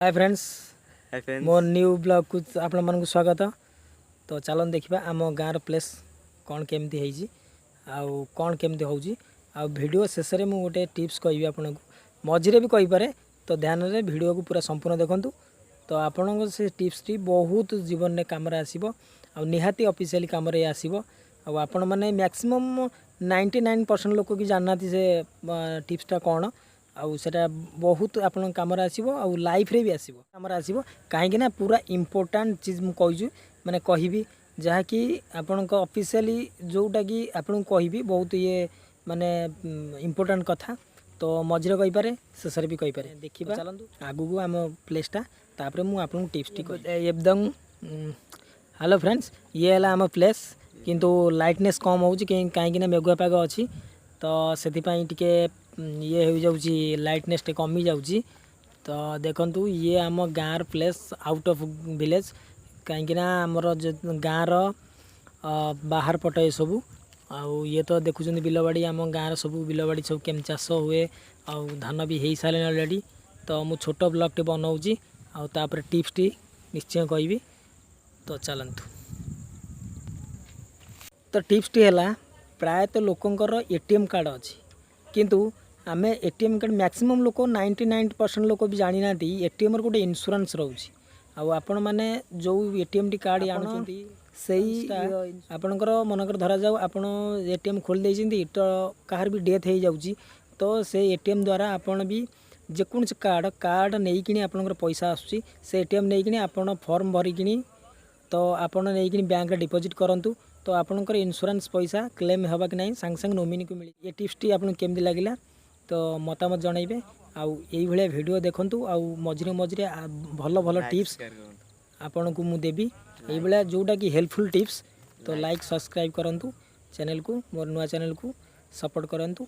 Hi friends hi friends more new blog को आपण मानक स्वागत। तो चलन देखा आम गाँव प्लेस कौन केमती है आउ कौन केमती होउची आ वीडियो शेष में मुझे गोटे टिप्स कहि आपन को मझे भी कहि पारे। तो ध्यान रे वीडियो को पूरा संपूर्ण देखंतु। तो आपण से टिप्स टी बहुत जीवन में काम आसीबो आ निहाती ऑफिशियली काम रे आसीबो। आ आपण माने मैक्सिमम 99% लोक की जानना से टिप्सटा कौन आउ सेटा बहुत आपन काम आसीबो आ लाइफ रे भी आसीबो काम आसीबो काहेकि ना पूरा इम्पोर्टेंट चीज मु कहिजु माने कहिबी जहाँकि आपण को ऑफिशियली जोटा कि आपन कहिबी बहुत ये माने इम्पोर्टेंट कथा। तो मझे कहि पारे शेष भी कहि पारे देखिबा चलंतु आगु को आम प्लेसटा तापर मु आपन टिप्स टी एकदम। हेलो फ्रेंड्स ये है आम प्लेस किंतु लाइटनेस कम होउची कहीं मेघुआ पाग अच्छी तो से टिके ये हो जाउची लाइटनेस टे कमी जाउची। तो देखंतु ये आम गाँव प्लेस आउट ऑफ विलेज कहीं आमर गाँव बाहर पट ये सबू आउ ये तो देखुं बिलबाड़ी आम गाँव सब बिलबाड़ी सब केम चाष हुए आउ धान भी हो सारे अलरेडी। तो मु छोट ब्लॉग टे बनाऊँगी आउे टिप्स टी निश्चय कहबी। तो चलतु तो टिप्स टी है प्रायतः लोकंकर एटीएम कार्ड अच्छी किंतु आमे एटीएम कार्ड मैक्सिमम लोक 99% लोक भी जानी ना एटीएम गोटे इन्शुरांस रोचे आपण मैंने जो एटीएम टी कार्ड आनुंट से आपणकर मनकर धरा जाऊ आपण एटीएम खोल देती तो कहार भी डेथ हो जाऊँगी तो से एटीएम द्वारा आपण भी जेकोसी कार्ड नहीं कि आपंकर पैसा आसूँ से एटीएम नहीं कि आपण फॉर्म भरिकी तो आपण नहीं बैंक डिपॉजिट करूँ तो आपंकर इन्शुरांस पैसा क्लेम होगा कि नहीं सांग सांग नोमिनी को मिले। ये टिप्स टी आपन केमती लगिला तो मतामत जनइबे आउ यही भाया वीडियो देखंतु आउ मझिरे मझिरे भल भल टिप्स आपन को मु देबी यही भाया जोटा कि हेल्पफुल टिप्स। तो लाइक सब्सक्राइब करंतु चैनल को मोर नुआ चैनल को सपोर्ट करंतु।